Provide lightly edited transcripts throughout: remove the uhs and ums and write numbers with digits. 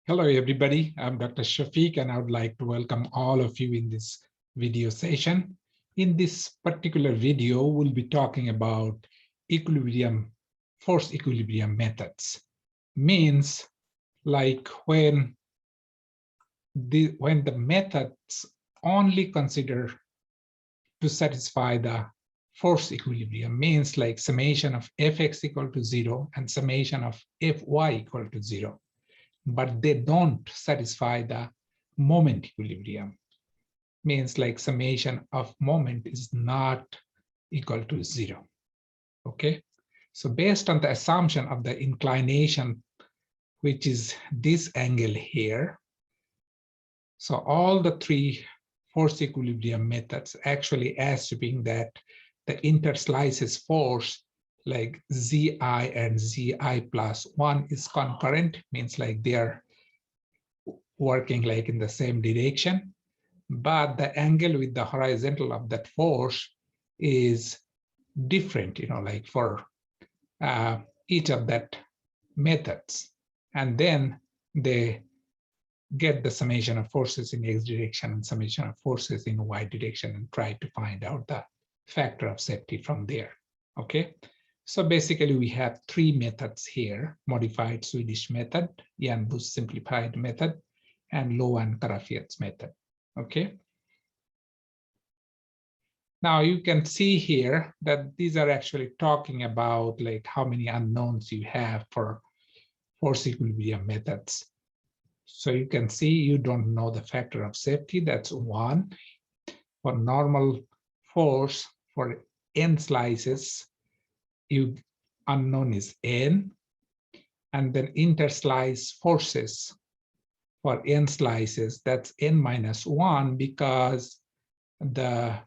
Hello, everybody. I'm Dr. Shafiq, and I would like to welcome all of you in this video session. In this particular video, we'll be talking about force equilibrium methods. Means like when the methods only consider to satisfy the force equilibrium, means like summation of fx equal to 0 and summation of fy equal to 0. But they don't satisfy the moment equilibrium, means like summation of moment is not equal to 0. Okay, so based on the assumption of the inclination, which is this angle here, so all the three force equilibrium methods actually assuming that the interslices force like Zi and Zi plus 1 is concurrent, means like they are working like in the same direction, but the angle with the horizontal of that force is different, like for each of that methods. And then they get the summation of forces in x direction and summation of forces in y direction and try to find out the factor of safety from there. Okay, so basically we have three methods here: modified Swedish method, Jan Buss simplified method, and Loewen-Karafiets method. Okay, now you can see here that these are actually talking about like how many unknowns you have for force equilibrium methods. So you can see you don't know the factor of safety, that's 1. For normal force for n slices, unknown is n, and then interslice forces for n slices, that's n minus 1, because the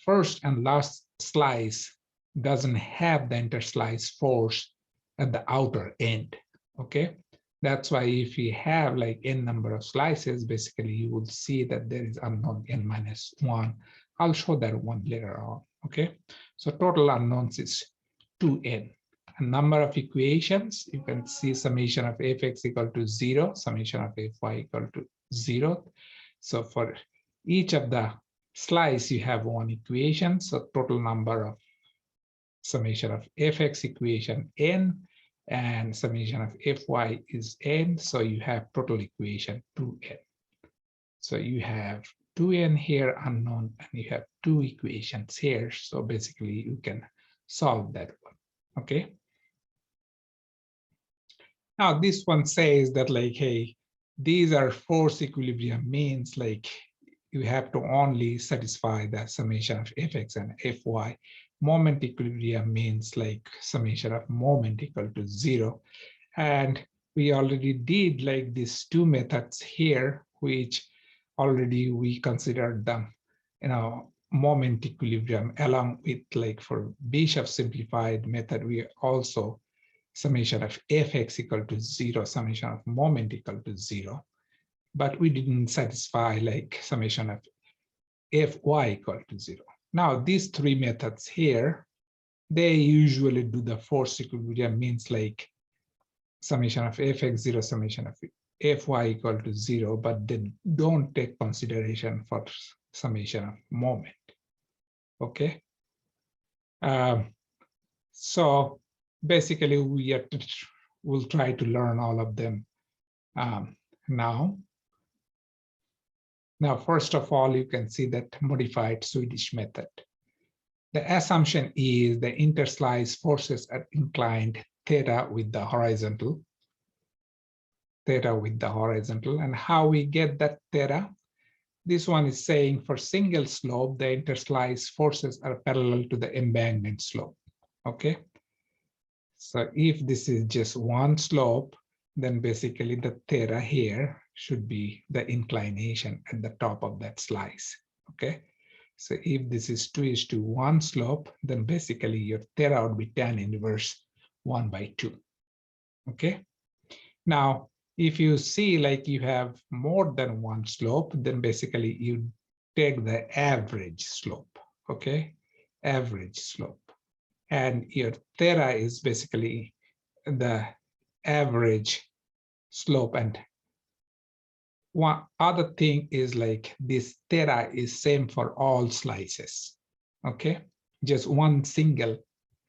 first and last slice doesn't have the interslice force at the outer end. Okay, that's why if you have like n number of slices, basically you will see that there is unknown n minus 1. I'll show that one later on. Okay, so total unknowns is 2n. A number of equations, you can see summation of fx equal to 0, summation of fy equal to 0. So for each of the slice, you have one equation. So total number of summation of fx equation n, and summation of fy is n. So you have total equation 2n. So you have 2n here unknown, and you have two equations here. So basically you can solve that one. Okay. Now this one says that like, hey, these are force equilibrium, means like you have to only satisfy the summation of fx and fy. Moment equilibrium means like summation of moment equal to 0. And we already did like these two methods here, which already we considered them, moment equilibrium, along with like for Bishop simplified method, we also summation of fx equal to 0, summation of moment equal to 0. But we didn't satisfy like summation of fy equal to 0. Now these three methods here, they usually do the force equilibrium, means like summation of fx 0, summation of fy equal to 0, but they don't take consideration for summation of moment. Okay. So basically we'll try to learn all of them now. Now, first of all, you can see that modified Swedish method. The assumption is the interslice forces are inclined theta with the horizontal. And how we get that theta? This one is saying for single slope, the interslice forces are parallel to the embankment slope. Okay. So if this is just one slope, then basically the theta here should be the inclination at the top of that slice. Okay. So if this is 2:1 slope, then basically your theta would be tan inverse 1/2. Okay. Now, if you see like you have more than one slope, then basically you take the average slope. Okay. Average slope. And your theta is basically the average slope and one other thing is like this theta is same for all slices. Okay, just one single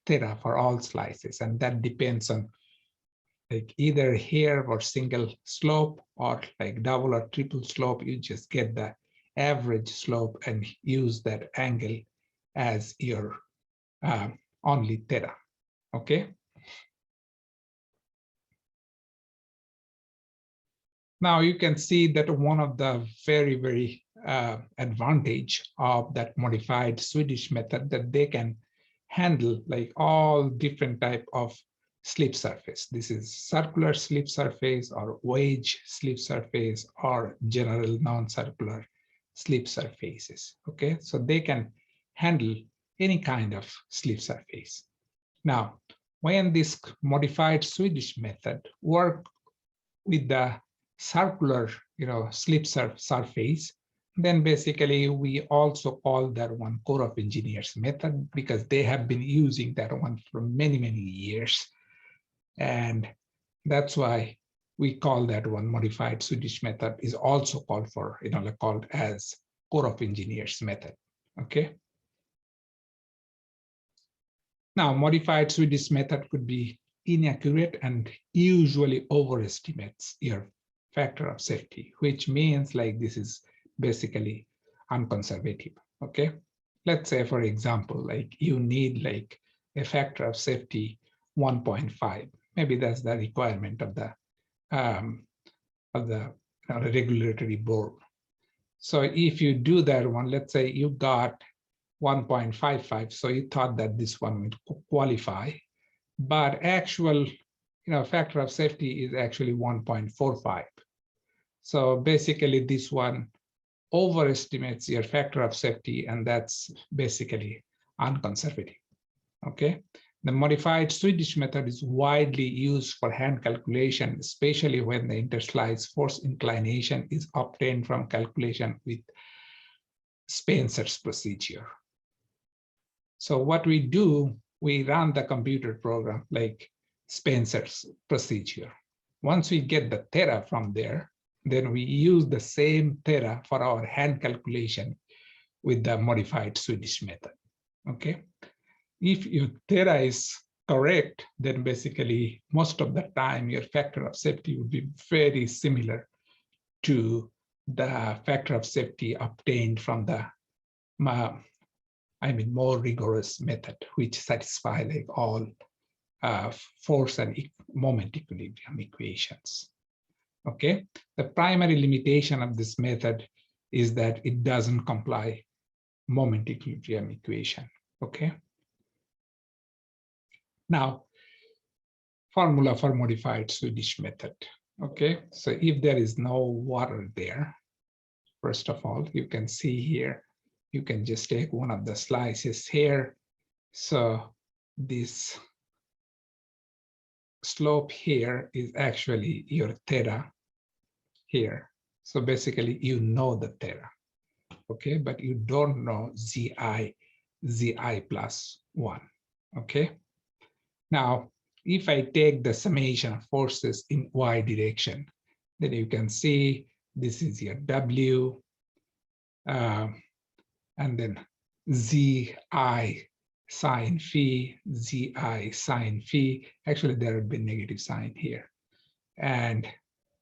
theta for all slices, and that depends on like either here or single slope or like double or triple slope. You just get the average slope and use that angle as your only theta. Okay. Now you can see that one of the very advantage of that modified Swedish method that they can handle like all different type of slip surface. This is circular slip surface or wedge slip surface or general non-circular slip surfaces. Okay, so they can handle any kind of slip surface. Now, when this modified Swedish method work with the circular, slip surface, then basically we also call that one Corps of Engineers method because they have been using that one for many years. And that's why we call that one modified Swedish method is also called for, called as Corps of Engineers method. Okay. Now, modified Swedish method could be inaccurate and usually overestimates your factor of safety, which means like this is basically unconservative. Okay, let's say for example, like you need like a factor of safety 1.5. Maybe that's the requirement of the regulatory board. So if you do that one, let's say you got 1.55, so you thought that this one would qualify, but actual factor of safety is actually 1.45. So basically this one overestimates your factor of safety, and that's basically unconservative. Okay, the modified Swedish method is widely used for hand calculation, especially when the interslice force inclination is obtained from calculation with Spencer's procedure. So what we do, we run the computer program like Spencer's procedure. Once we get the theta from there, then we use the same theta for our hand calculation with the modified Swedish method. Okay. If your theta is correct, then basically most of the time your factor of safety would be very similar to the factor of safety obtained from the more rigorous method, which satisfy like all force and moment equilibrium equations. Okay, the primary limitation of this method is that it doesn't comply moment equilibrium equation. Okay. Now, formula for modified Swedish method. Okay, so if there is no water there, first of all, you can see here, you can just take one of the slices here. So this slope here is actually your theta here. So basically, you know the theta, okay, but you don't know zi plus 1, okay? Now, if I take the summation of forces in y direction, then you can see this is your W, and then Zi sine phi, Zi sine phi. Actually, there would be negative sign here. And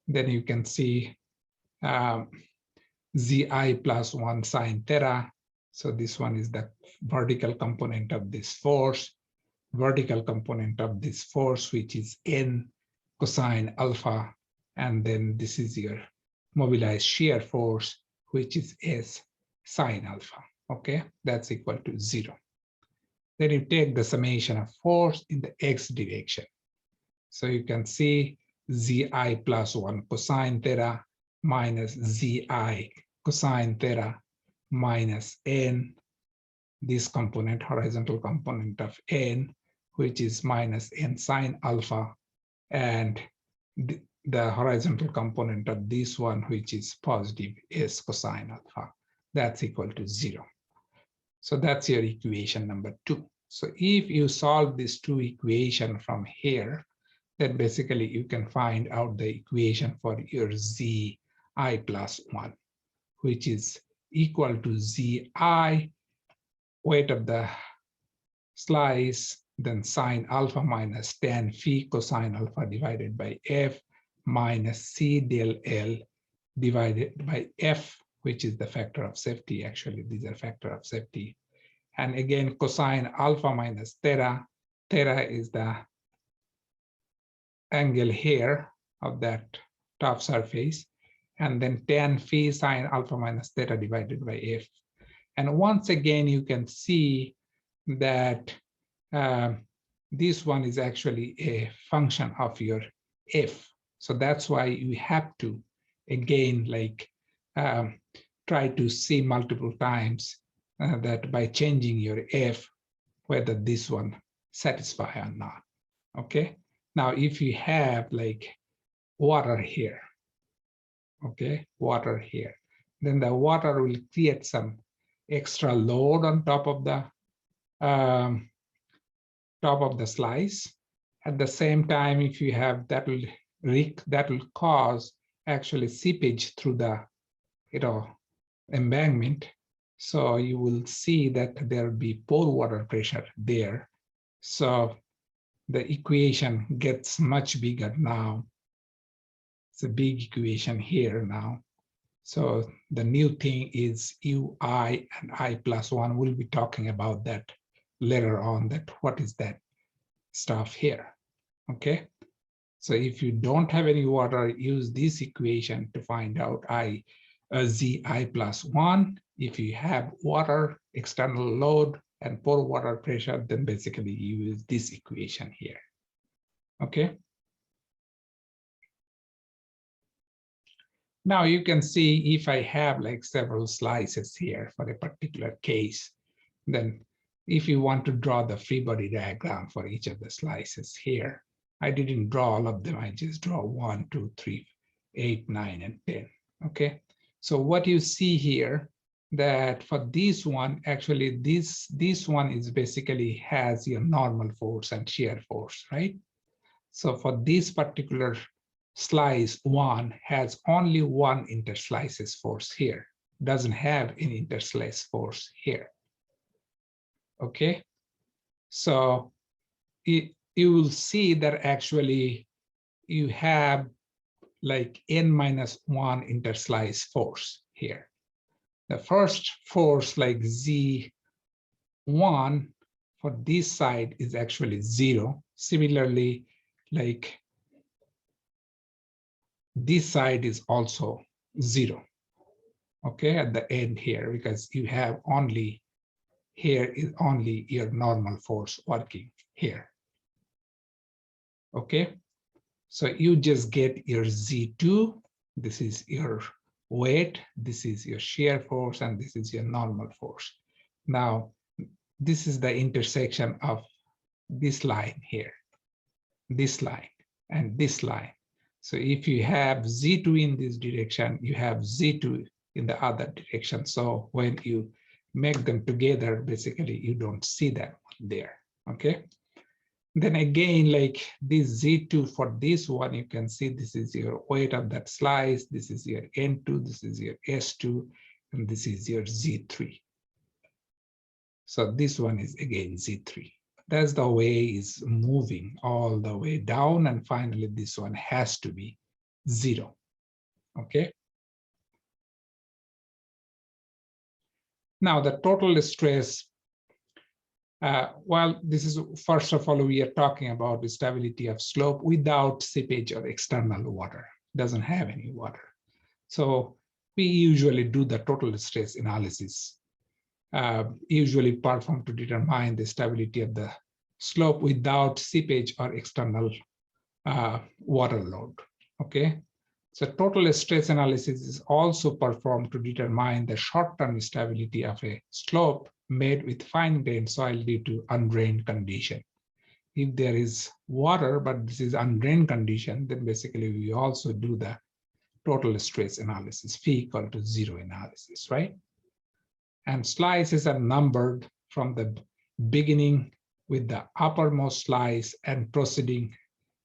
then you can see Zi plus 1 sine theta. So this one is the vertical component of this force, vertical component of this force, which is N cosine alpha. And then this is your mobilized shear force, which is S sine alpha. Okay, that's equal to 0. Then you take the summation of force in the x direction. So you can see Zi plus 1 cosine theta minus Zi cosine theta minus N, this component, horizontal component of N, which is minus N sine alpha, and the horizontal component of this one, which is positive, is cosine alpha. That's equal to 0. So that's your equation number 2. So if you solve these two equations from here, then basically you can find out the equation for your Zi I plus 1, which is equal to zi, weight of the slice, then sine alpha minus tan phi cosine alpha divided by f minus c del L divided by f, which is the factor of safety. Actually, these are factor of safety. And again, cosine alpha minus theta. Theta is the angle here of that top surface. And then tan phi sine alpha minus theta divided by f. And once again, you can see that this one is actually a function of your f. So that's why you have to, again, like try to see multiple times that by changing your f, whether this one satisfy or not. Okay. Now, if you have like water here, okay, water here, then the water will create some extra load on top of the slice. At the same time, if you have that will cause actually seepage through the embankment. So you will see that there will be pore water pressure there. So the equation gets much bigger now. It's a big equation here now. So the new thing is ui and I plus 1. We'll be talking about that later on, that what is that stuff here. Okay. So if you don't have any water, use this equation to find out zi plus 1. If you have water, external load, and pore water pressure, then basically you use this equation here. Okay. Now you can see if I have like several slices here for a particular case, then if you want to draw the free body diagram for each of the slices here, I didn't draw all of them. I just draw 1, 2, 3, 8, 9, and 10. Okay. So what you see here, that for this one, actually this one is basically has your normal force and shear force, right? So for this particular slice, one has only one interslices force here, doesn't have any interslice force here. Okay, so you will see that actually you have like n-1 interslice force here. The first force, like Z1 for this side, is actually 0. Similarly, like this side is also 0. Okay, at the end here, because you have only here is only your normal force working here. Okay, so you just get your Z2. This is your weight, this is your shear force, and this is your normal force. Now, this is the intersection of this line here, this line, and this line. So if you have Z2 in this direction, you have Z2 in the other direction. So when you make them together, basically you don't see that there. Okay. Then again, like this Z2 for this one, you can see this is your weight of that slice, this is your N2, this is your S2, and this is your Z3. So this one is again Z3. That's the way it's moving all the way down, and finally this one has to be 0. Okay. Now the total stress, well, this is, first of all, we are talking about the stability of slope without seepage or external water. Doesn't have any water. So we usually do the total stress analysis, usually performed to determine the stability of the slope without seepage or external water load. Okay. So total stress analysis is also performed to determine the short-term stability of a slope made with fine-grained soil due to undrained condition. If there is water, but this is undrained condition, then basically we also do the total stress analysis, phi equal to 0 analysis, right? And slices are numbered from the beginning with the uppermost slice and proceeding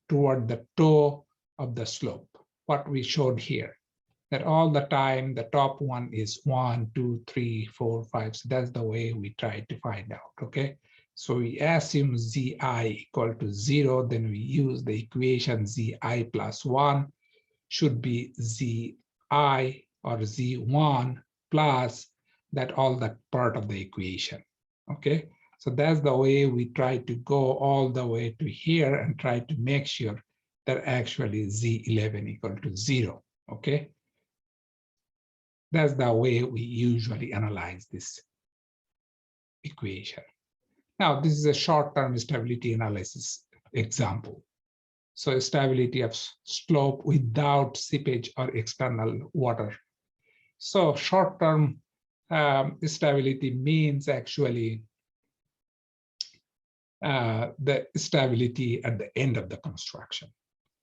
toward the toe of the slope, what we showed here. that all the time the top one is 1, 2, 3, 4, 5. So that's the way we try to find out. Okay, so we assume zi equal to 0, then we use the equation zi plus 1 should be zi or z1 plus that all that part of the equation. Okay, so that's the way we try to go all the way to here and try to make sure that actually z11 equal to 0. Okay, that's the way we usually analyze this equation. Now, this is a short-term stability analysis example. So stability of slope without seepage or external water. So short-term stability means actually the stability at the end of the construction.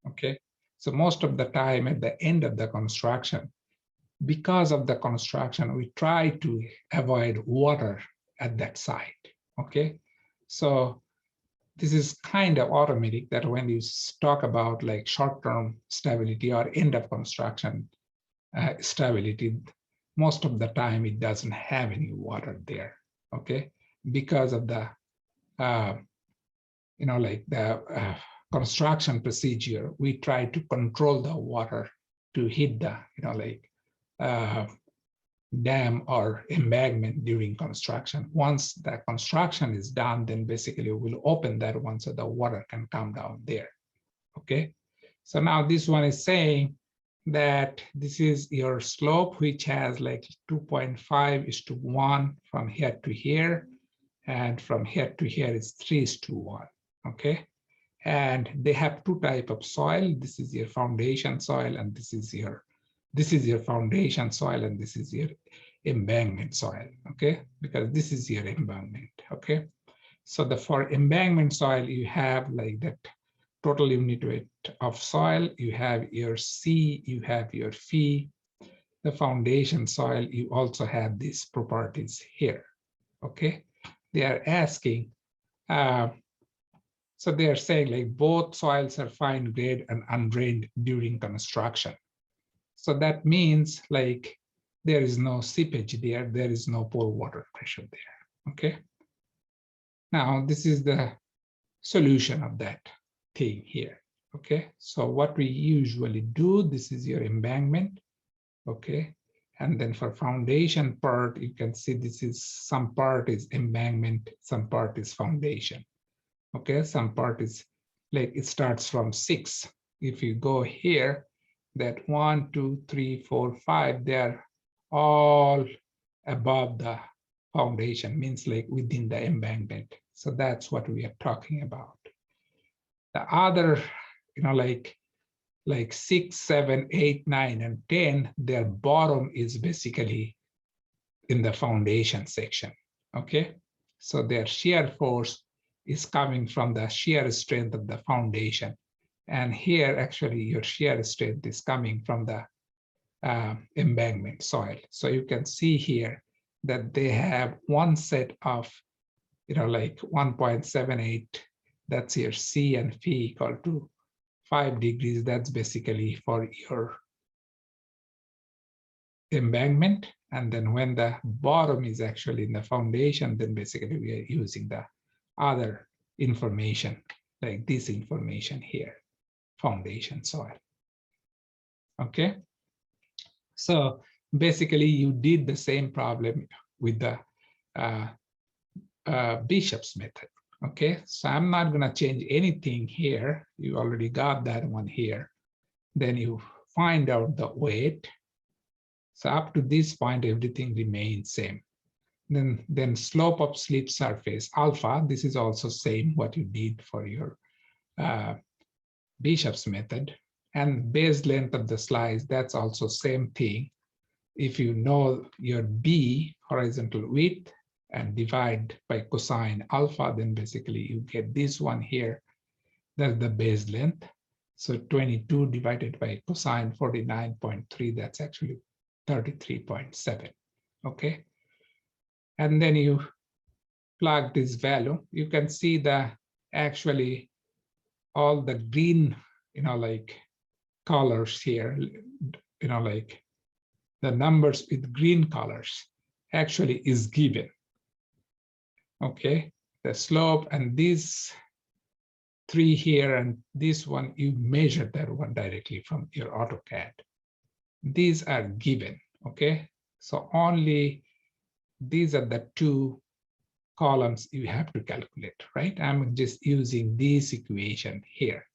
Okay, so most of the time at the end of the construction, because of the construction, we try to avoid water at that site. Okay, so this is kind of automatic that when you talk about like short-term stability or end of construction stability, most of the time it doesn't have any water there. Okay, because of the like the construction procedure, we try to control the water to hit the dam or embankment during construction. Once the construction is done, then basically we'll open that one so the water can come down there. Okay, so now this one is saying that this is your slope, which has like 2.5:1 from here to here, and from here to here is 3:1. Okay, and they have two types of soil. This is your foundation soil, and this is your foundation soil, and this is your embankment soil. Okay, because this is your embankment. Okay, so for embankment soil, you have like that total unit weight of soil, you have your C, you have your phi. The foundation soil, you also have these properties here. Okay, they are asking, so they are saying like both soils are fine grade and undrained during construction. So that means like there is no seepage there, there is no pore water pressure there. Okay, now this is the solution of that thing here. Okay, so what we usually do, this is your embankment. Okay, and then for foundation part, you can see this is some part is embankment, some part is foundation. Okay, some part is like it starts from 6. If you go here, that 1, 2, 3, 4, 5, they're all above the foundation, means like within the embankment. So that's what we are talking about. The other, like 6, 7, 8, 9, and 10, their bottom is basically in the foundation section. Okay, so their shear force is coming from the shear strength of the foundation. And here, actually, your shear strength is coming from the embankment soil. So you can see here that they have one set of, like 1.78. That's your C and phi equal to 5 degrees. That's basically for your embankment. And then when the bottom is actually in the foundation, then basically we are using the other information, like this information here, foundation soil. Okay, so basically you did the same problem with the Bishop's method. Okay, so I'm not going to change anything here. You already got that one here. Then you find out the weight. So up to this point, everything remains same. Then slope of slip surface alpha. This is also same what you did for your Bishop's method. And base length of the slice, that's also same thing. If you know your B, horizontal width, and divide by cosine alpha, then basically you get this one here. That's the base length. So 22 divided by cosine 49.3, that's actually 33.7. Okay. And then you plug this value, you can see the actually all the green, like colors here, like the numbers with green colors actually is given. Okay, the slope and these three here and this one, you measure that one directly from your AutoCAD. These are given. Okay, so only these are the two columns you have to calculate, right? I'm just using this equation here.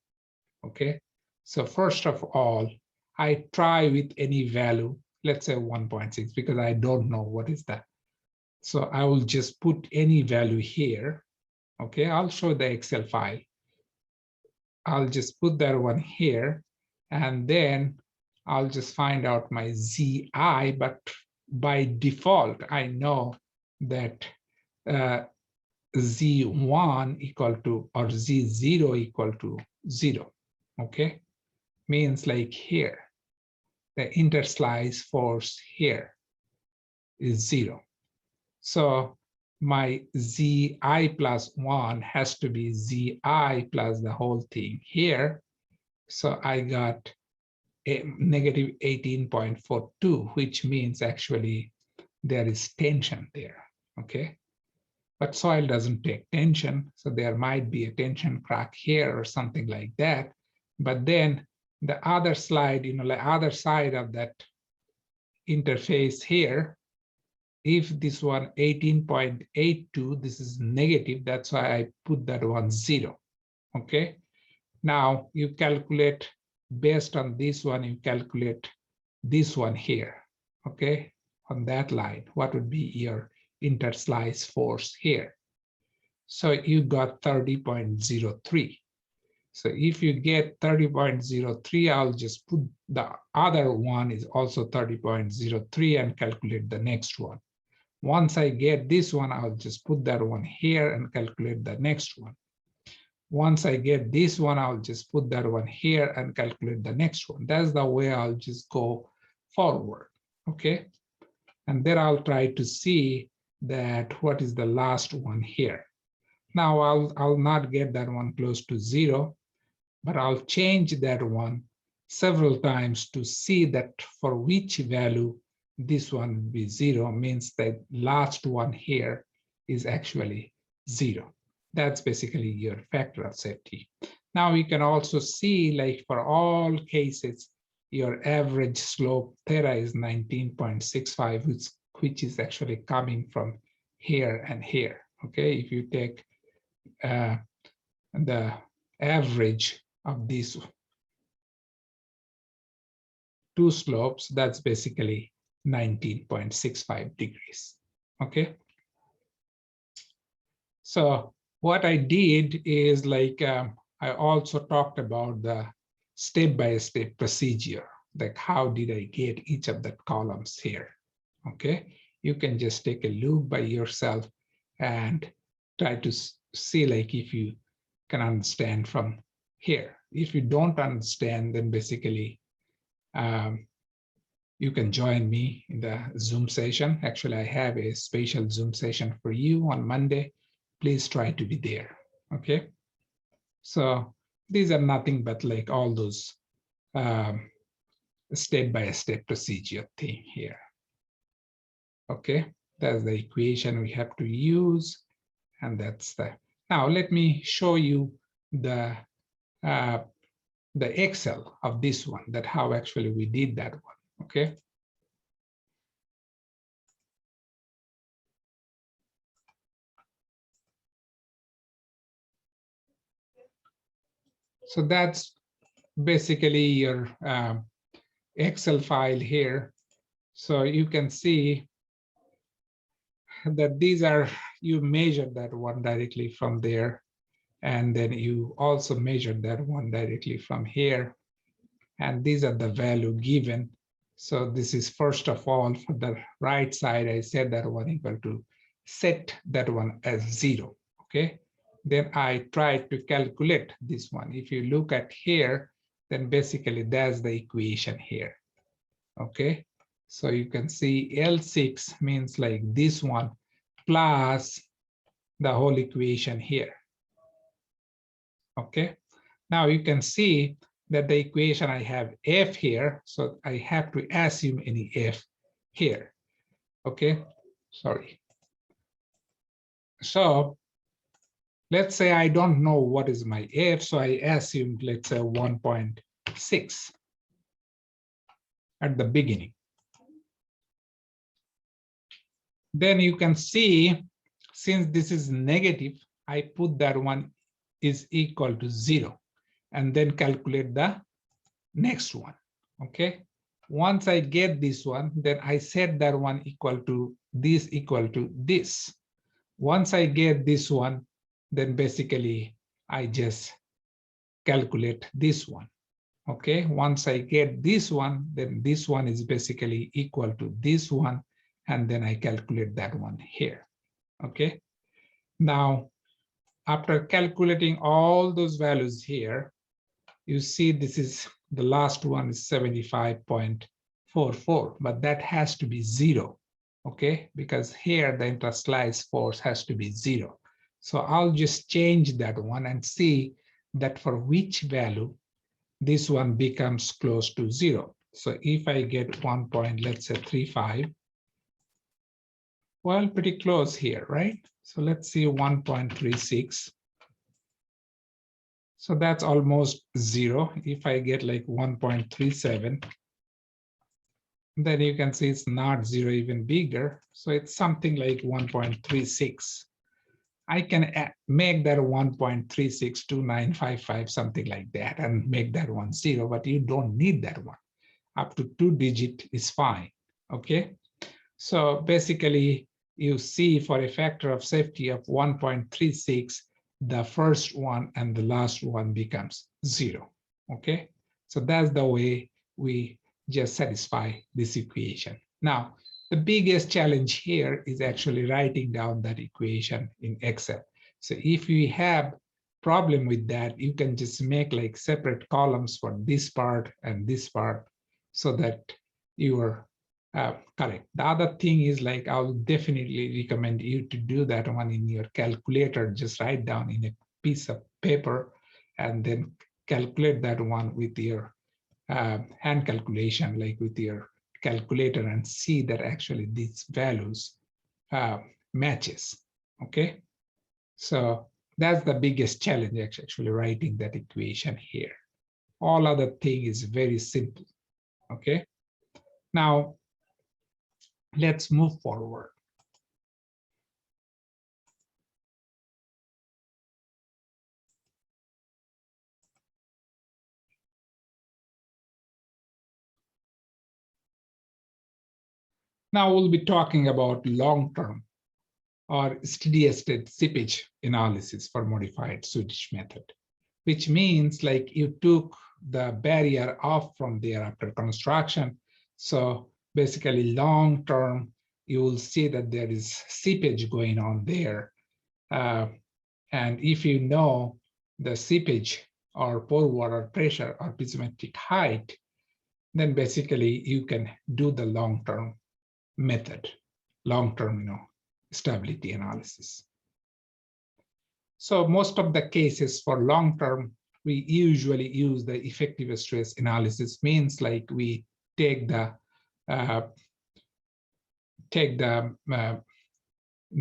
Okay, so first of all, I try with any value, let's say 1.6, because I don't know what is that. So I will just put any value here. Okay, I'll show the Excel file. I'll just put that one here, and then I'll just find out my ZI, but by default, I know that Z1 equal to, or Z0 equal to 0, okay? Means like here, the interslice force here is 0. So my ZI plus 1 has to be ZI plus the whole thing here. So I got a negative 18.42, which means actually there is tension there, okay? But soil doesn't take tension, so there might be a tension crack here or something like that. But then the other slide, like other side of that interface here, if this one 18.82, this is negative, that's why I put that one 0, okay? Now you calculate based on this one, you calculate this one here, okay? On that line, what would be your interslice force here? So you got 30.03. So if you get 30.03, I'll just put the other one is also 30.03 and calculate the next one. Once I get this one, I'll just put that one here and calculate the next one. Once I get this one, I'll just put that one here and calculate the next one. That's the way I'll just go forward, okay? And then I'll try to see that what is the last one here. Now I'll not get that one close to 0, but I'll change that one several times to see that for which value this one will be 0, means that last one here is actually 0. That's basically your factor of safety. Now you can also see, like for all cases, your average slope theta is 19.65, which is actually coming from here and here. Okay, if you take the average of these two slopes, that's basically 19.65 degrees. Okay. So what I did is like, I also talked about the step-by-step procedure, like how did I get each of the columns here? Okay. You can just take a look by yourself and try to see like if you can understand from here. If you don't understand, then basically you can join me in the Zoom session. Actually, I have a special Zoom session for you on Monday. Please try to be there, okay? So these are nothing but like all those step-by-step procedure thing here. Okay, that's the equation we have to use, and that's the. Now let me show you the Excel of this one, that how actually we did that one. Okay. So that's basically your Excel file here. So you can see that these are, you measure that one directly from there. And then you also measure that one directly from here. And these are the value given. So this is first of all, for the right side, I said that one equal to set that one as 0, okay? Then I tried to calculate this one. If you look at here, then basically that's the equation here, okay? So you can see L6 means like this one plus the whole equation here, okay? Now you can see that the equation I have F here, so I have to assume any F here. Okay, sorry. So let's say I don't know what is my F, so I assumed, let's say 1.6 at the beginning. Then you can see, since this is negative, I put that one is equal to 0 and then calculate the next one. Okay. Once I get this one, then I set that one equal to this. Once I get this one, then basically I just calculate this one. Okay. Once I get this one, then this one is basically equal to this one. And then I calculate that one here. Okay. Now, after calculating all those values here, you see this is the last one is 75.44, but that has to be 0. Okay, because here the interslice force has to be 0. So I'll just change that one and see that for which value this one becomes close to 0. So if I get 1 point, let's say 35, well, pretty close here, right? So let's see 1.36. So that's almost 0. If I get like 1.37, then you can see it's not 0, even bigger. So it's something like 1.36. I can make that 1.362955, something like that, and make that one 0, but you don't need that one. Up to 2-digit is fine. Okay. So basically, you see for a factor of safety of 1.36, the first one and the last one becomes 0. Okay. So that's the way we just satisfy this equation. Now, the biggest challenge here is actually writing down that equation in Excel. So if you have problem with that, you can just make like separate columns for this part and this part so that you are correct. The other thing is, like, I'll definitely recommend you to do that one in your calculator. Just write down in a piece of paper and then calculate that one with your hand calculation, like with your calculator, and see that actually these values matches. Okay, so that's the biggest challenge, actually writing that equation here. All other thing is very simple. Okay, now let's move forward. Now we'll be talking about long-term or steady-state seepage analysis for modified Swedish method, which means like you took the barrier off from there after construction. So basically long-term, you will see that there is seepage going on there. And if you know the seepage or pore water pressure or piezometric height, then basically you can do the long-term method, long-term, stability analysis. So most of the cases for long-term, we usually use the effective stress analysis. Means like we take the in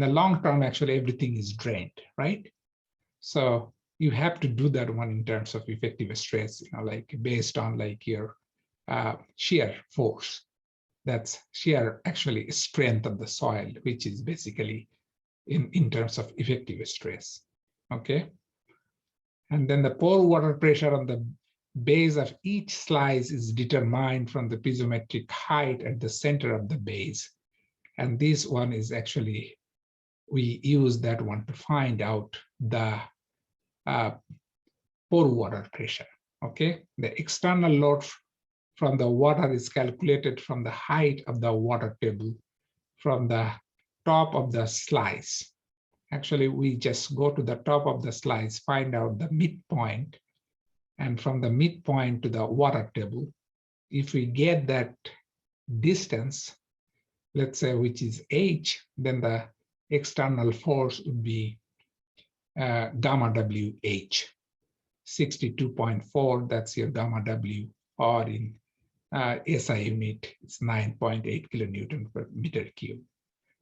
the long term, actually everything is drained, right? So you have to do that one in terms of effective stress, like based on like your shear force. That's shear actually strength of the soil, which is basically in terms of effective stress. Okay. And then the pore water pressure on the base of each slice is determined from the piezometric height at the center of the base. And this one is actually, we use that one to find out the pore water pressure. Okay. The external load from the water is calculated from the height of the water table from the top of the slice. Actually, we just go to the top of the slice, find out the midpoint, and from the midpoint to the water table, if we get that distance, let's say which is h, then the external force would be gamma WH, 62.4, that's your gamma W, or in SI unit, it's 9.8 kilonewton per meter cube.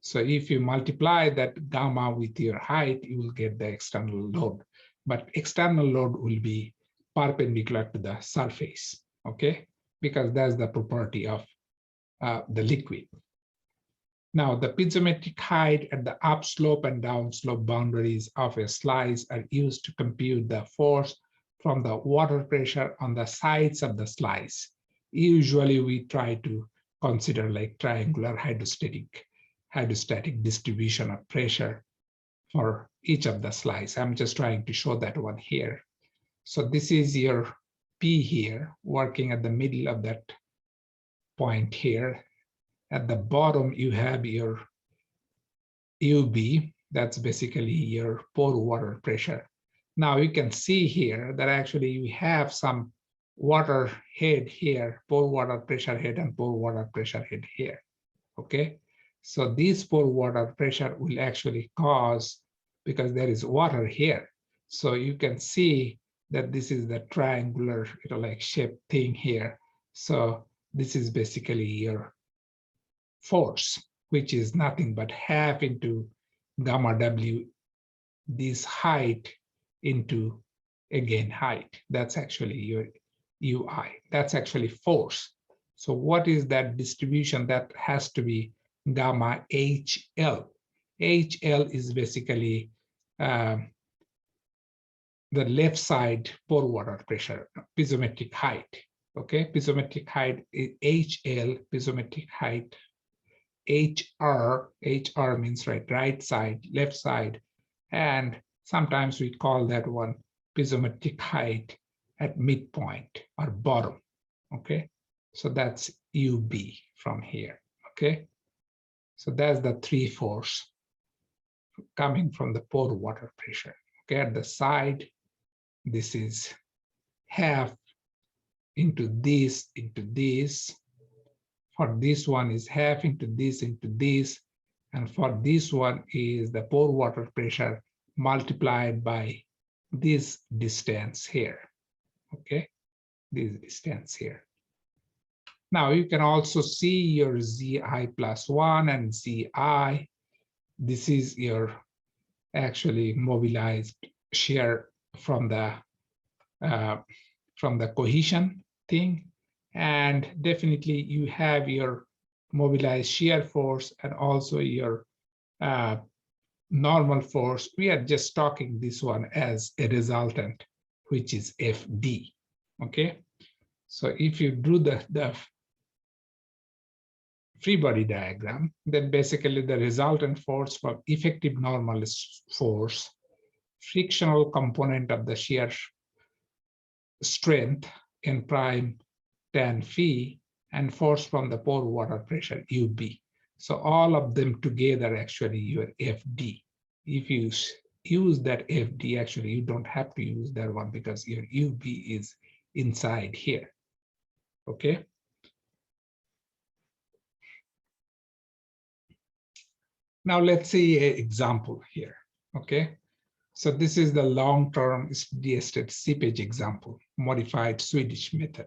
So if you multiply that gamma with your height, you will get the external load. But external load will be perpendicular to the surface, okay? Because that's the property of the liquid. Now, the piezometric height at the upslope and downslope boundaries of a slice are used to compute the force from the water pressure on the sides of the slice. Usually, we try to consider like triangular hydrostatic distribution of pressure for each of the slice. I'm just trying to show that one here. So this is your P here, working at the middle of that point here. At the bottom, you have your UB, that's basically your pore water pressure. Now you can see here that actually you have some water head here, pore water pressure head and pore water pressure head here, okay? So this pore water pressure will actually cause, because there is water here. So you can see that this is the triangular, like shape thing here. So this is basically your force, which is nothing but half into gamma W, this height into, again, height. That's actually your UI. That's actually force. So what is that distribution? That has to be gamma HL. HL is basically the left side pore water pressure, piezometric height. Okay, piezometric height is HL, piezometric height. HR means right side, left side, and sometimes we call that one piezometric height at midpoint or bottom, okay? So that's UB from here, okay? So that's the three force coming from the pore water pressure, okay? At the side, this is half into this, for this one is half into this, and for this one is the pore water pressure multiplied by this distance here, okay? This distance here. Now you can also see your ZI plus 1 and ZI. This is your actually mobilized shear from the cohesion thing. And definitely you have your mobilized shear force and also your normal force. We are just talking this one as a resultant, which is FD, okay? So if you do the free body diagram, then basically the resultant force from effective normal force, frictional component of the shear strength in prime tan phi, and force from the pore water pressure UB. So all of them together actually your FD. If you use that FD, actually you don't have to use that one because your UB is inside here, okay? Now let's see an example here, okay? So this is the long-term steady state seepage example, modified Swedish method.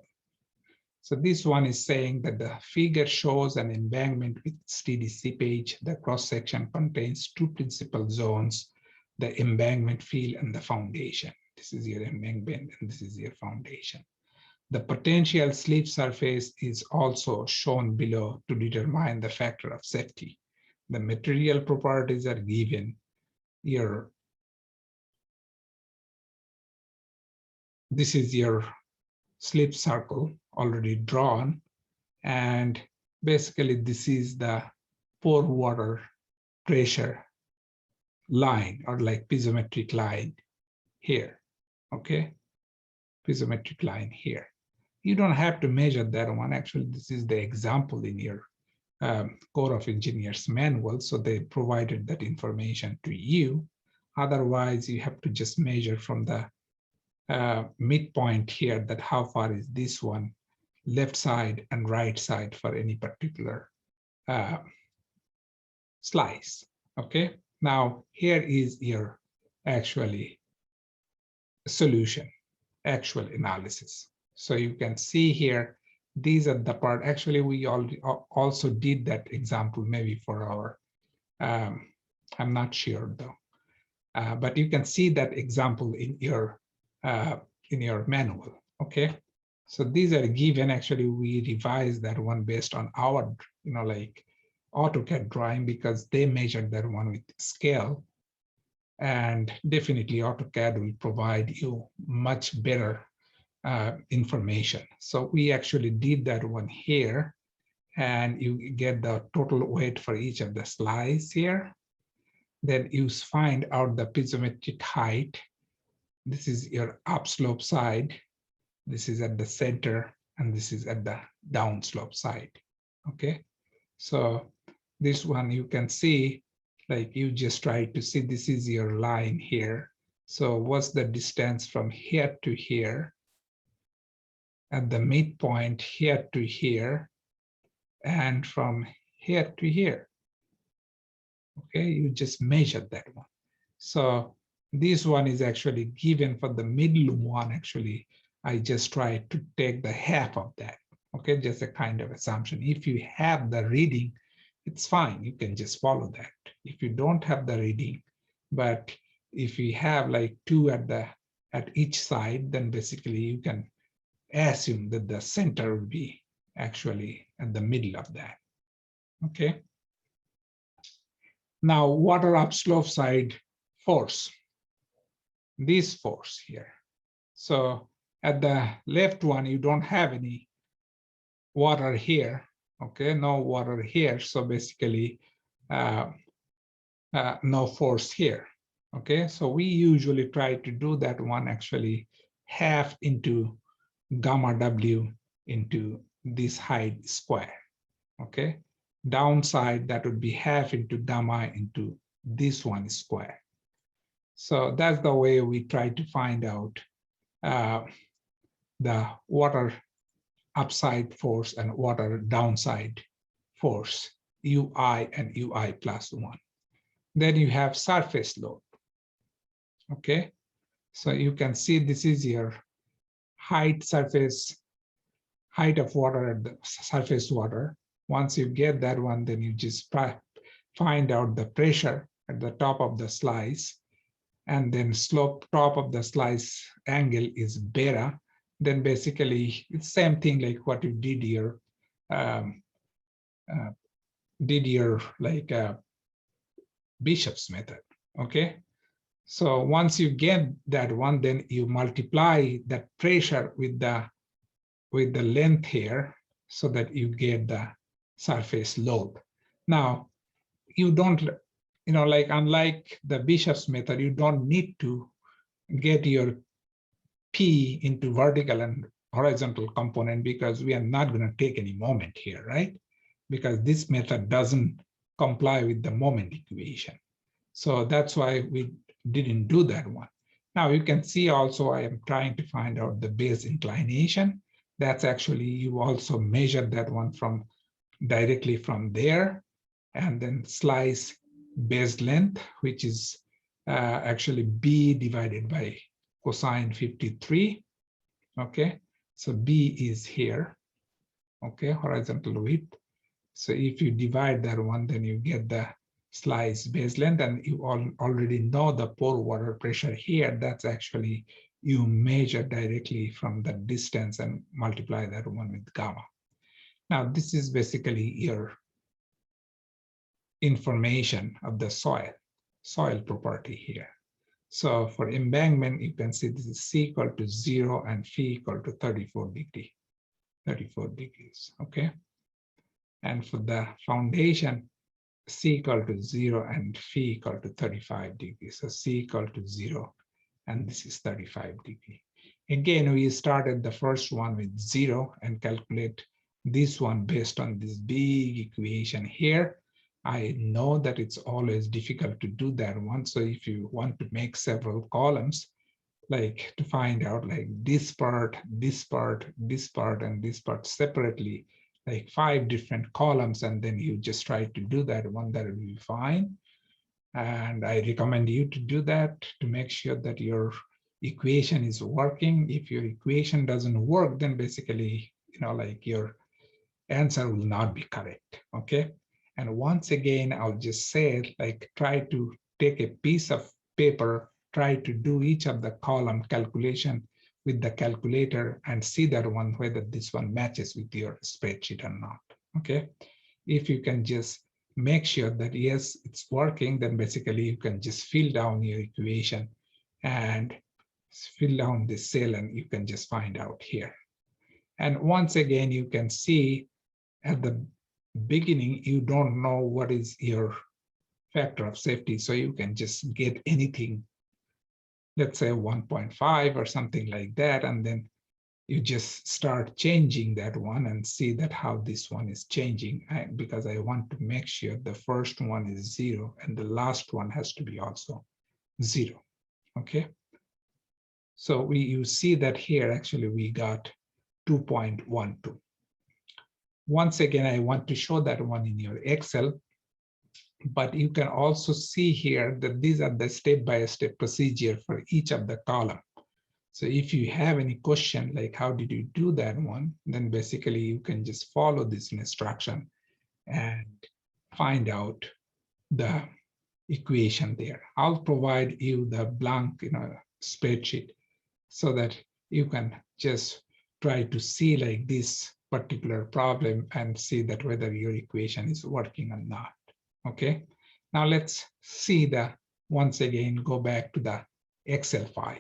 So this one is saying that the figure shows an embankment with steady seepage. The cross-section contains two principal zones, the embankment field and the foundation. This is your embankment and this is your foundation. The potential slip surface is also shown below to determine the factor of safety. The material properties are given. This is your slip circle already drawn, and basically this is the pore water pressure line, or like piezometric line here, okay? Piezometric line here. You don't have to measure that one. Actually, this is the example in your Corps of Engineers manual, so they provided that information to you. Otherwise, you have to just measure from the midpoint here, that how far is this one, left side and right side for any particular slice, okay? Now, here is your actually solution, actual analysis. So you can see here these are the part. Actually, we also did that example maybe for our, I'm not sure though. But you can see that example in your manual. Okay, so these are given. Actually, we revised that one based on our, like AutoCAD drawing, because they measured that one with scale. And definitely AutoCAD will provide you much better information. So we actually did that one here, and you get the total weight for each of the slices here. Then you find out the piezometric height. This is your upslope side. This is at the center, and this is at the downslope side. Okay, so this one you can see, like you just try to see, this is your line here. So what's the distance from here to here? At the midpoint here to here, and from here to here. Okay, you just measured that one. So this one is actually given for the middle one. Actually, I just tried to take the half of that. Okay, just a kind of assumption. If you have the reading, it's fine. You can just follow that. If you don't have the reading, but if you have like 2 at each side, then basically you can assume that the center will be actually at the middle of that. Okay. Now, water upslope side force. This force here. So at the left one, you don't have any water here. Okay, no water here. So basically, no force here. Okay, so we usually try to do that one actually half into gamma W into this height square. Okay, downside that would be half into gamma into this one square. So that's the way we try to find out the water upside force and water downside force, UI and UI plus 1. Then you have surface load. Okay, so you can see this is your height of water at the surface water. Once you get that one, then you just find out the pressure at the top of the slice, and then slope top of the slice angle is beta. Then basically it's same thing like what you did here, like Bishop's method. Okay, so once you get that one, then you multiply that pressure with the length here, so that you get the surface load. Now you don't, like unlike the Bishop's method, you don't need to get your P into vertical and horizontal component, because we are not going to take any moment here, right? Because this method doesn't comply with the moment equation. So that's why we didn't do that one. Now you can see also I am trying to find out the base inclination. That's actually, you also measure that one from directly from there, and then slice base length, which is actually B divided by cosine 53. Okay, so B is here. Okay, horizontal width. So if you divide that one, then you get the slice base length, and you already know the pore water pressure here. That's actually, you measure directly from the distance and multiply that one with gamma. Now, this is basically your information of the soil property here. So for embankment, you can see this is C equal to 0 and phi equal to 34 degrees, okay? And for the foundation, C equal to 0 and phi equal to 35 degrees. So C equal to 0, and this is 35 degrees. Again, we started the first one with 0 and calculate this one based on this big equation here. I know that it's always difficult to do that one. So if you want to make several columns, like to find out like this part, this part, this part, and this part separately, like 5 different columns, and then you just try to do that one, that will be fine. And I recommend you to do that to make sure that your equation is working. If your equation doesn't work, then basically like your answer will not be correct. Okay. And once again, I'll just say, like, try to take a piece of paper, try to do each of the column calculation with the calculator and see that one, whether this one matches with your spreadsheet or not. Okay. If you can just make sure that yes, it's working, then basically you can just fill down your equation and fill down this cell and you can just find out here. And once again, you can see at the beginning, you don't know what is your factor of safety. So you can just get anything, let's say 1.5 or something like that. And then you just start changing that one and see that how this one is changing, because I want to make sure the first one is 0 and the last one has to be also 0. Okay. So you see that here, actually, we got 2.12. Once again, I want to show that one in your Excel, but you can also see here that these are the step-by-step procedure for each of the column. So if you have any question, like how did you do that one, then basically you can just follow this instruction and find out the equation there. I'll provide you the blank, spreadsheet so that you can just try to see like this particular problem and see that whether your equation is working or not. Okay, now let's see once again, go back to the Excel file.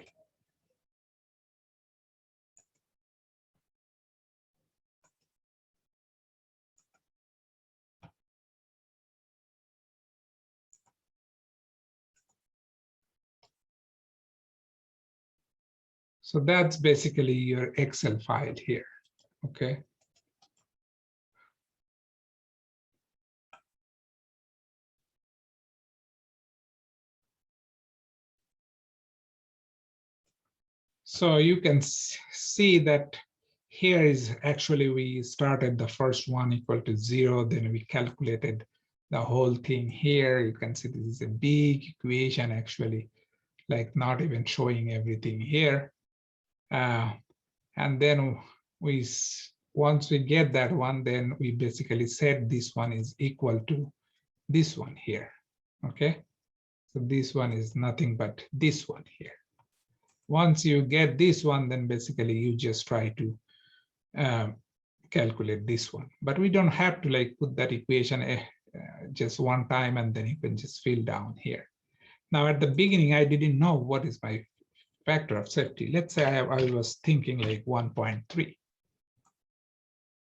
So that's basically your Excel file here. Okay. So you can see that here is actually, we started the first one equal to 0, then we calculated the whole thing here. You can see this is a big equation, actually, like not even showing everything here. And then once we get that one, then we basically said this one is equal to this one here. Okay, so this one is nothing but this one here. Once you get this one, then basically you just try to calculate this one. But we don't have to like put that equation just one time and then you can just fill down here. Now at the beginning, I didn't know what is my factor of safety. Let's say I was thinking like 1.3.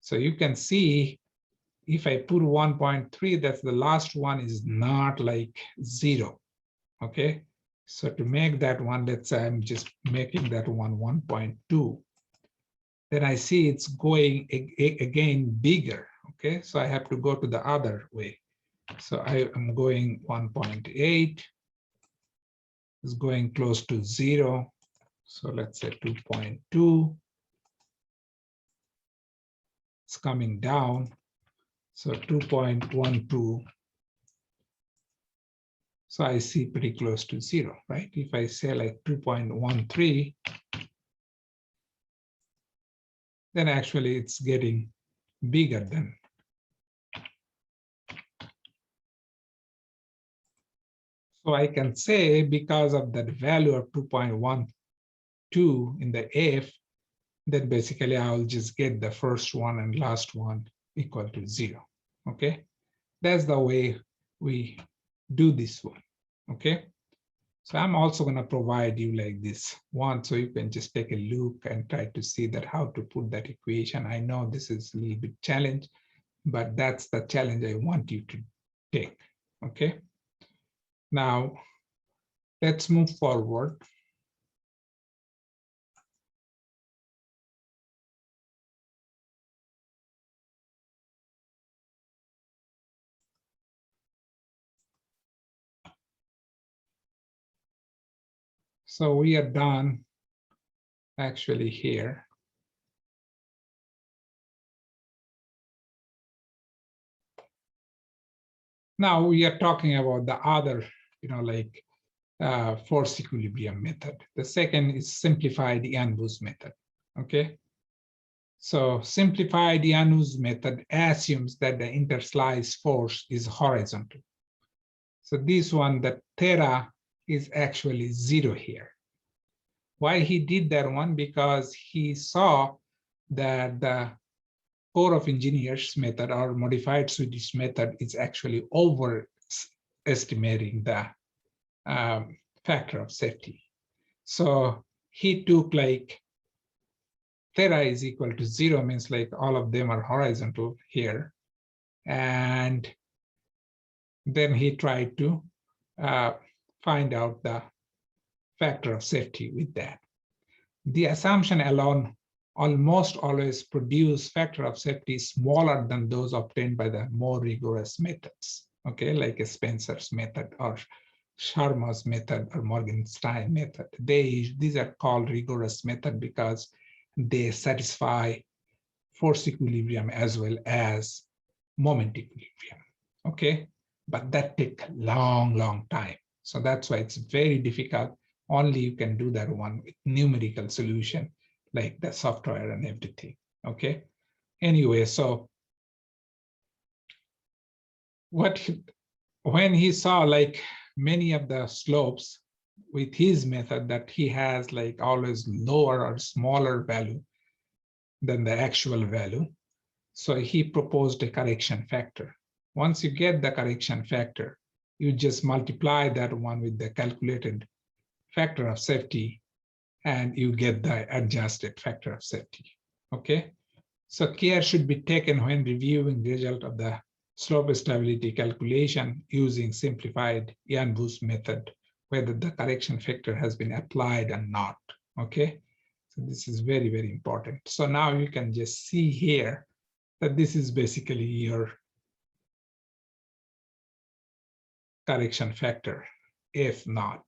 So you can see if I put 1.3, that's the last one is not like 0. Okay. So to make that one, let's say I'm just making that one 1.2. Then I see it's going again bigger. Okay. So I have to go to the other way. So I am going 1.8. Is going close to 0. So let's say 2.2. It's coming down. So 2.12. So I see pretty close to 0, right? If I say like 2.13, then actually it's getting bigger than. So I can say because of that value of 2.12 in the F, then basically I'll just get the first one and last one equal to 0. Okay, that's the way we do this one. Okay, so I'm also going to provide you like this one, so you can just take a look and try to see that how to put that equation. I know this is a little bit challenge, but that's the challenge I want you to take. Okay, now let's move forward. So we are done actually here. Now we are talking about the other, like force equilibrium method. The second is simplified Yann-Bus method. Okay. So simplified Yanu's method assumes that the interslice force is horizontal. So this one, the theta is actually 0 here. Why he did that one? Because he saw that the Corps of Engineers method or modified Swedish method is actually overestimating the factor of safety. So he took like theta is equal to 0, means like all of them are horizontal here. And then he tried to find out the factor of safety with that. The assumption alone almost always produce factor of safety smaller than those obtained by the more rigorous methods, okay, like a Spencer's method or Sharma's method or Morgenstern method. These are called rigorous method because they satisfy force equilibrium as well as moment equilibrium, okay? But that takes a long time. So that's why it's very difficult. Only you can do that one with numerical solution, like the software and everything, okay? Anyway, so when he saw like many of the slopes with his method that he has like always lower or smaller value than the actual value, so he proposed a correction factor. Once you get the correction factor, you just multiply that one with the calculated factor of safety, and you get the adjusted factor of safety, okay? So care should be taken when reviewing the result of the slope stability calculation using simplified Yan-Booth method, whether the correction factor has been applied or not, okay? So this is very important. So now you can just see here that this is basically your correction factor, F naught,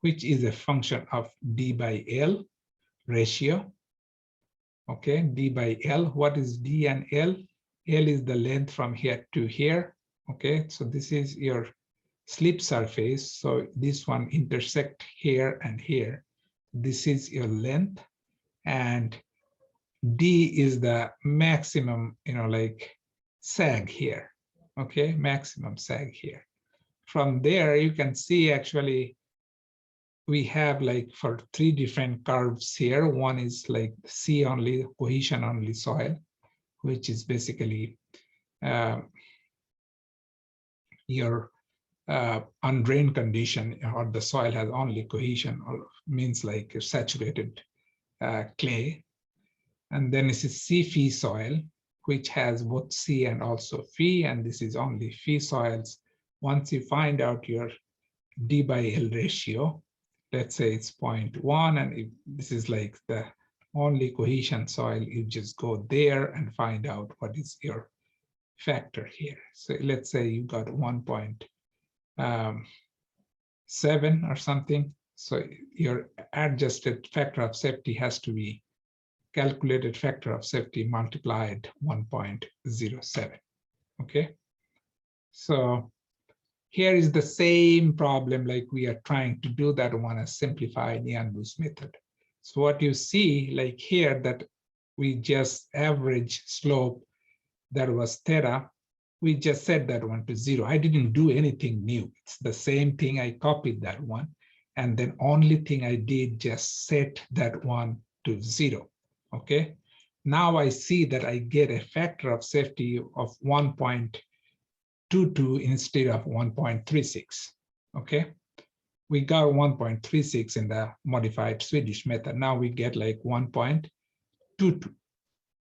which is a function of D by L ratio. Okay, D by L. What is D and L? L is the length from here to here. Okay, so this is your slip surface. So this one intersect here and here. This is your length, and D is the maximum, like sag here. Okay, maximum sag here. From there, you can see actually we have like for 3 different curves here. One is like C only, cohesion only soil, which is basically your undrained condition, or the soil has only cohesion, or means like saturated clay. And then this is C-Phe soil, which has both C and also Phe, and this is only Phe soils. Once you find out your D by L ratio, let's say it's 0.1, and if this is like the only cohesion soil, you just go there and find out what is your factor here. So let's say you got 1.7 or something. So your adjusted factor of safety has to be calculated factor of safety multiplied 1.07. Okay. So here is the same problem, like we are trying to do that one as simplified Yan-Booth method. So what you see like here, that we just average slope that was theta, we just set that one to 0. I didn't do anything new. It's the same thing. I copied that one. And then only thing I did just set that one to 0. Okay. Now I see that I get a factor of safety of 1.22 instead of 1.36. Okay. We got 1.36 in the modified Swedish method. Now we get like 1.22.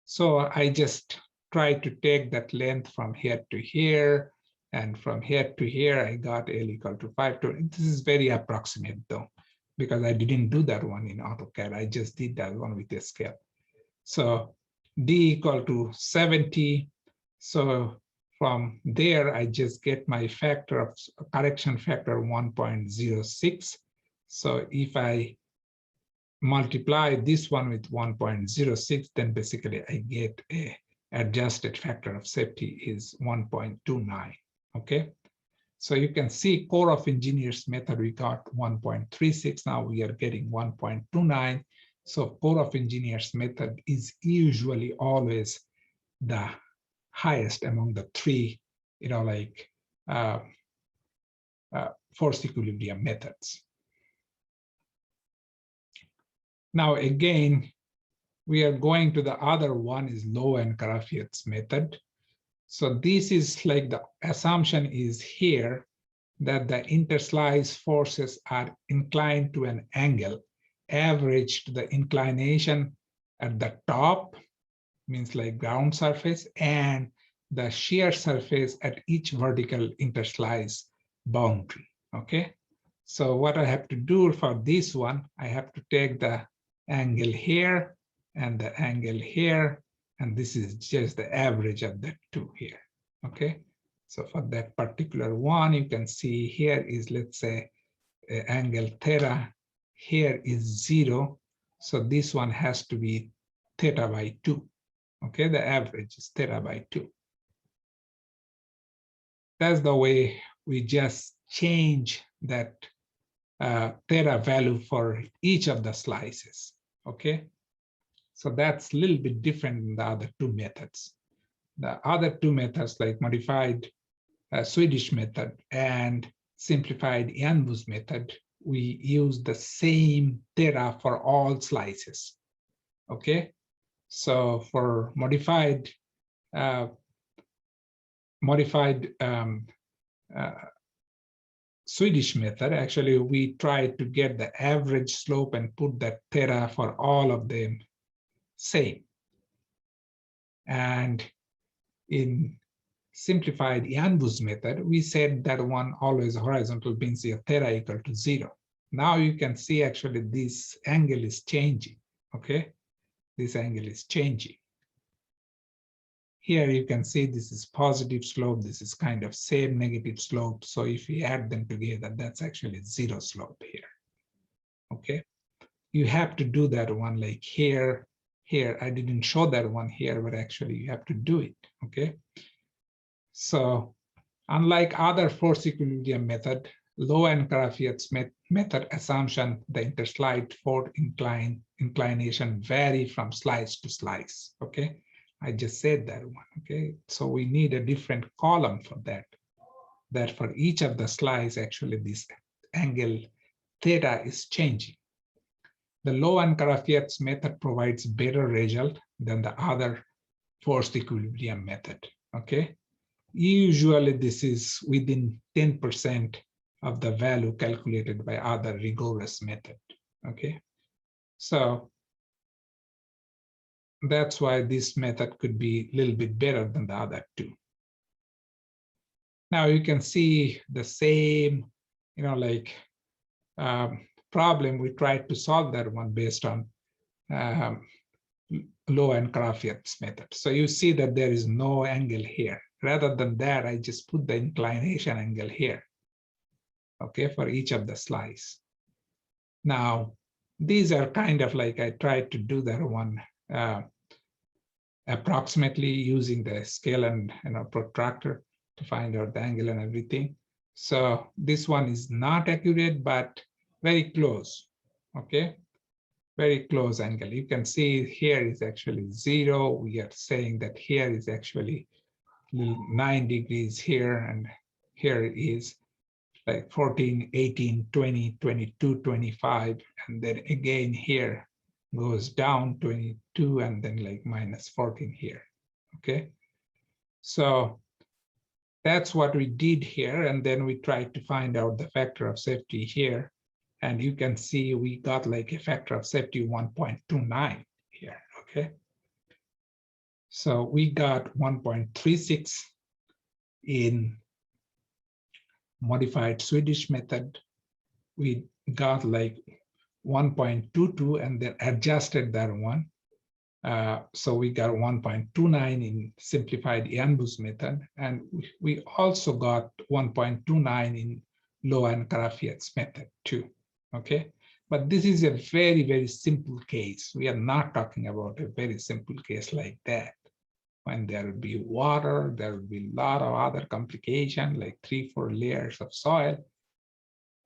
So I just try to take that length from here to here, and from here to here, I got L equal to 520. This is very approximate though, because I didn't do that one in AutoCAD. I just did that one with a scale. So D equal to 70. So from there, I just get my factor of correction factor 1.06. So if I multiply this one with 1.06, then basically I get a adjusted factor of safety is 1.29. Okay, so you can see Corps of Engineers method, we got 1.36. Now we are getting 1.29. So Corps of Engineers method is usually always the highest among the three, uh, force equilibrium methods. Now, again, we are going to the other one is Low and Karafiat's method. So this is like the assumption is here that the interslice forces are inclined to an angle, averaged the inclination at the top, means like ground surface, and the shear surface at each vertical interslice boundary, okay? So what I have to do for this one, I have to take the angle here and the angle here, and this is just the average of the two here, okay? So for that particular one, you can see here is, let's say, angle theta, here is 0. So this one has to be theta by 2. Okay, the average is theta by 2. That's the way we just change that theta value for each of the slices. Okay, so that's a little bit different than the other two methods. The other two methods, like modified Swedish method and simplified Yanbu's method, we use the same theta for all slices. Okay, so for modified Swedish method, actually, we tried to get the average slope and put that theta for all of them same. And in simplified Yanbu's method, we said that one always horizontal means your theta equal to 0. Now you can see actually this angle is changing, okay? This angle is changing. Here you can see this is positive slope, this is kind of same negative slope. So if we add them together, that's actually 0 slope here, okay? You have to do that one like here. I didn't show that one here, but actually you have to do it, okay? So unlike other force equilibrium method, Low and Karafiat's method assumption, the interslide force inclination vary from slice to slice, okay? I just said that one, okay? So we need a different column for that for each of the slice, actually this angle theta is changing. The Low and Karafiat's method provides better result than the other forced equilibrium method, okay? Usually this is within 10% of the value calculated by other rigorous method, okay? So that's why this method could be a little bit better than the other two. Now you can see the same, problem. We tried to solve that one based on Low and Karafiat's method. So you see that there is no angle here. Rather than that, I just put the inclination angle here, okay, for each of the slice. Now, these are kind of like I tried to do that one approximately using the scale and protractor to find out the angle and everything. So this one is not accurate, but very close, okay? Very close angle. You can see here is actually 0. We are saying that here is actually 9 degrees here, and here is like 14, 18, 20, 22, 25, and then again here goes down 22 and then like minus 14 here, okay? So that's what we did here, and then we tried to find out the factor of safety here, and you can see we got like a factor of safety 1.29 here, okay? So we got 1.36 in modified Swedish method. We got like 1.22 and then adjusted that one. So we got 1.29 in simplified Yanbu's method, and we also got 1.29 in Low and Karafiat's method too, okay? But this is a very, very simple case. We are not talking about a very simple case like that. When there will be water, there will be a lot of other complications, like 3-4 layers of soil.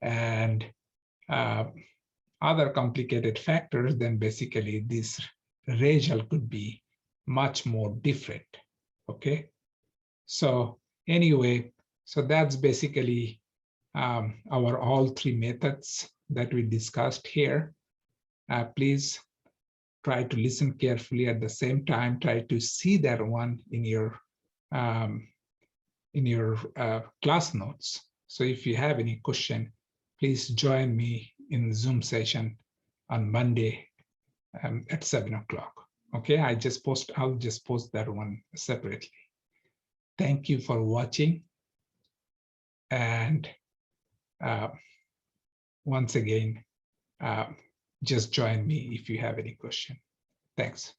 And other complicated factors, then basically this result could be much more different. Okay. So anyway, so that's basically our all three methods that we discussed here. Please try to listen carefully. At the same time, try to see that one in your class notes. So if you have any question, please join me in Zoom session on Monday at 7 o'clock. Okay, I'll just post that one separately. Thank you for watching. And once again, just join me if you have any question. Thanks.